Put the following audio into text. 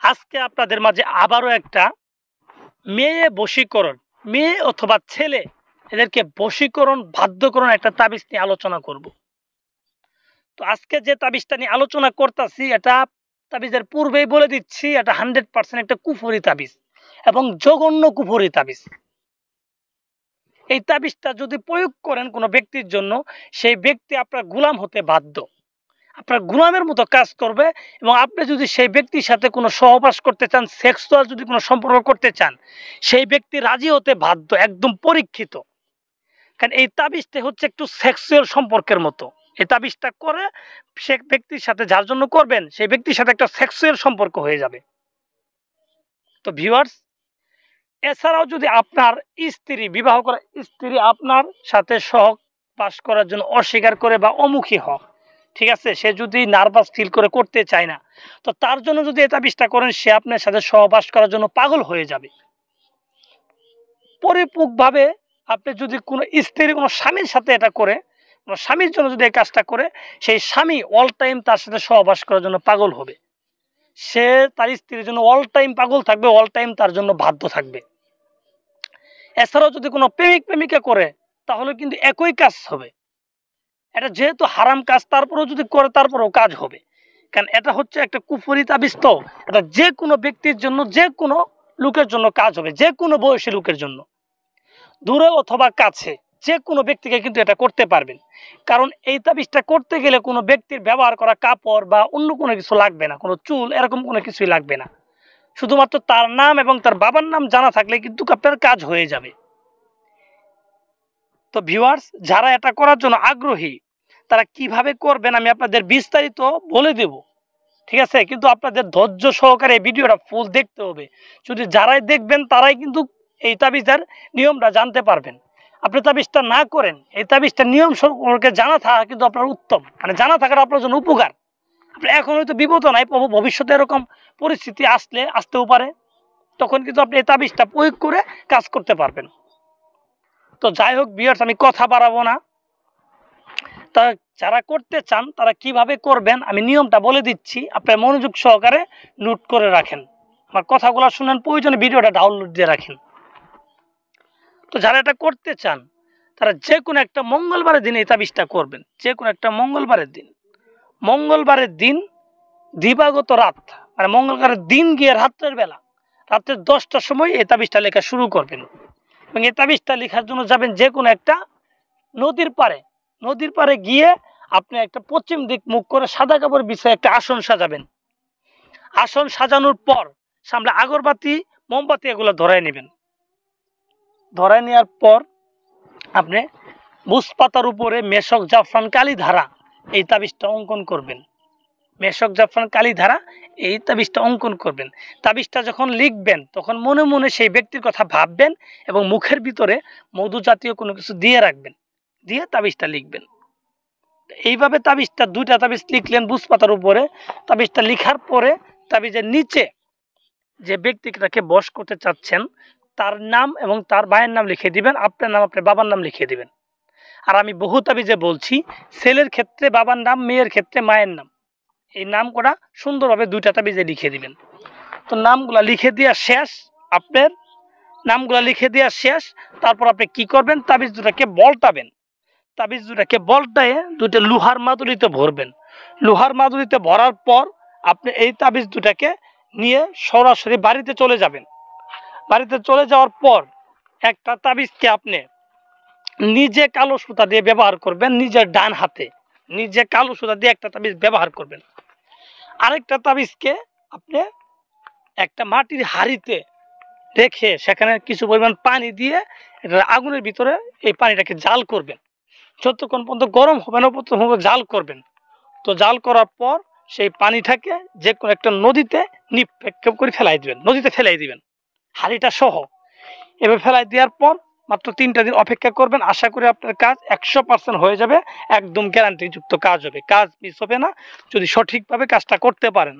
আজকে আপনাদের মাঝে আবারও একটা মেয়ে বশীকরণ, মেয়ে অথবা ছেলে এদেরকে বশীকরণ বাধ্যকরণ একটা তাবিজ নিয়ে আলোচনা করব। তো আজকে যে তাবিজটা নিয়ে আলোচনা করতেছি এটা তাবিজের পূর্বেই বলে দিচ্ছি, এটা 100% একটা কুফরি তাবিজ এবং জঘন্য কুফরি তাবিজ। এই তাবিজটা যদি প্রয়োগ করেন কোনো ব্যক্তির জন্য, সেই ব্যক্তি আপনার গোলাম হতে বাধ্য, আপনার গোলামের মতো কাজ করবে। এবং আপনি যদি সেই ব্যক্তির সাথে কোনো সহবাস করতে চান, সেক্সুয়াল যদি কোনো সম্পর্ক করতে চান, সেই ব্যক্তি রাজি হতে বাধ্য, একদম পরীক্ষিত। কারণ এই তাবিজটা হচ্ছে একটু সেক্সুয়াল সম্পর্কের মতো। এই তাবিজটা করে সে ব্যক্তির সাথে যার জন্য করবেন, সেই ব্যক্তির সাথে একটা সেক্সুয়াল সম্পর্ক হয়ে যাবে। তো ভিউয়ার্স, এছাড়াও যদি আপনার স্ত্রী, বিবাহ করা স্ত্রী আপনার সাথে সহবাস করার জন্য অস্বীকার করে বা অমুখী হয়, ঠিক আছে, সে যদি নার্ভাস ফিল করে করতে চায় না, তো তার জন্য যদি এই তাবিজটা করেন, সে আপনার সাথে সহবাস করার জন্য পাগল হয়ে যাবে। পরিপূর্ণভাবে আপনি যদি কোনো স্ত্রী কোনো স্বামীর সাথে এটা করে, কোনো স্বামীর জন্য যদি এই কাজটা করে, সেই স্বামী অল টাইম তার সাথে সহবাস করার জন্য পাগল হবে। সে তার স্ত্রীর জন্য অল টাইম পাগল থাকবে, অল টাইম তার জন্য বাধ্য থাকবে। এছাড়াও যদি কোনো প্রেমিক প্রেমিকা করে, তাহলে কিন্তু একই কাজ হবে। এটা যেহেতু হারাম কাজ, তারপরেও যদি করে তারপরেও কাজ হবে। কারণ এটা হচ্ছে একটা কুফরি তাবিজ। তো এটা যে কোনো ব্যক্তির জন্য, যে কোনো লোকের জন্য কাজ হবে, যে কোনো বয়সী লোকের জন্য, দূরে অথবা কাছে, যে কোনো ব্যক্তিকে কিন্তু এটা করতে পারবেন। কারণ এই তাবিজটা করতে গেলে কোনো ব্যক্তির ব্যবহার করা কাপড় বা অন্য কোনো কিছু লাগবে না, কোনো চুল এরকম কোনো কিছুই লাগবে না। শুধুমাত্র তার নাম এবং তার বাবার নাম জানা থাকলে কিন্তু আপনার কাজ হয়ে যাবে। তো ভিউয়ার্স, যারা এটা করার জন্য আগ্রহী, তারা কিভাবে করবেন আমি আপনাদের বিস্তারিত বলে দেব, ঠিক আছে। কিন্তু আপনাদের ধৈর্য সহকারে এই ভিডিওটা ফুল দেখতে হবে। যদি যারাই দেখবেন তারাই কিন্তু এই তাবিজের নিয়মটা জানতে পারবেন। আপনি তাবিজটা না করেন, এই তাবিজটার নিয়ম সম্পর্কে জানা থাকা কিন্তু আপনার উত্তম, মানে জানা থাকাটা আপনার জন্য উপকার। আপনি এখন হয়তো বিপদ নাই, ভবিষ্যতে এরকম পরিস্থিতি আসতেও পারে, তখন কিন্তু আপনি এই তাবিজটা প্রয়োগ করে কাজ করতে পারবেন। তো যাই হোক ভিউয়ার্স, আমি কথা বাড়াবো না। তা যারা করতে চান তারা কিভাবে করবেন আমি নিয়মটা বলে দিচ্ছি, আপনার মনোযোগ সহকারে নোট করে রাখেন, আমার কথাগুলো শুনেন, প্রয়োজনে ভিডিওটা ডাউনলোড দিয়ে রাখেন। তো যারা এটা করতে চান তারা যে কোনো একটা মঙ্গলবারের দিন এই তাবিজটা করবেন। যে কোনো একটা মঙ্গলবারের দিন দিবাগত রাত, মানে মঙ্গলবারের দিন গিয়ে রাত্রের বেলা, রাত্রের 10টার সময় এই তাবিজটা লেখা শুরু করবেন। এবং এই তাবিজটা লেখার জন্য যাবেন যে কোনো একটা নদীর পাড়ে গিয়ে আপনি একটা পশ্চিম দিক মুখ করে সাদা কাপড় বিছায় একটা আসন সাজাবেন। আসন সাজানোর পর সামনে আগরবাতি, মোমবাতি এগুলো ধরায় নেবেন। ধরায় নেওয়ার পর আপনি বুস পাতার উপরে মেশক জাফরান কালি ধারা এই তাবিজটা অঙ্কন করবেন। মেশক জাফরান কালি ধারা এই তাবিজটা অঙ্কন করবেন। তাবিজটা যখন লিখবেন তখন মনে মনে সেই ব্যক্তির কথা ভাববেন এবং মুখের ভিতরে মধু জাতীয় কোনো কিছু দিয়ে রাখবেন, দিয়ে তাবিজটা লিখবেন। এইভাবে তাবিজটা, 2টা তাবিজ লিখলেন বুস পাতার উপরে। তাবিজটা লিখার পরে তাবিজের নিচে যে ব্যক্তিটাকে বশ করতে চাচ্ছেন তার নাম এবং তার ভাইয়ের নাম লিখে দিবেন, আপনার নাম আপনার বাবার নাম লিখে দিবেন। আর আমি বহু তাবিজে বলছি, ছেলের ক্ষেত্রে বাবার নাম, মেয়ের ক্ষেত্রে মায়ের নাম, এই নাম করা সুন্দরভাবে 2টা তাবিজে লিখে দিবেন। তো নামগুলা লিখে দেওয়া শেষ, আপনার নামগুলা লিখে দেওয়া শেষ, তারপর আপনি কি করবেন, তাবিজ দুটাকে বলটাবেন। তাবিজ দুটাকে বলটায় 2টা লোহার মাদুরিতে ভরবেন। লোহার মাদুরিতে ভরার পর আপনি এই তাবিজ দুটাকে নিয়ে সরাসরি বাড়িতে চলে যাবেন। বাড়িতে চলে যাওয়ার পর একটা তাবিজকে আপনি নিজে কালো সুতা দিয়ে ব্যবহার করবেন, নিজের ডান হাতে নিজে কালো সুতা দিয়ে একটা তাবিজ ব্যবহার করবেন। আরেকটা তাবিজকে আপনি একটা মাটির হাঁড়িতে রেখে সেখানে কিছু পরিমাণ পানি দিয়ে আগুনের ভিতরে এই পানিটাকে জাল করবেন। যতক্ষণ পর্যন্ত গরম হবে না ততক্ষণ জাল করবেন। তো জাল করার পর সেই পানিটাকে যে কোনো একটা নদীতে নিক্ষেপ করে ফেলাই দিবেন, নদীতে ফেলাই দিবেন হাঁড়িটা সহ। এভাবে ফেলাই দেওয়ার পর মাত্র 3টা দিন অপেক্ষা করবেন। আশা করি আপনার কাজ 100% হয়ে যাবে, একদম গ্যারান্টিযুক্ত কাজ হবে, কাজ মিস হবে না যদি সঠিকভাবে কাজটা করতে পারেন।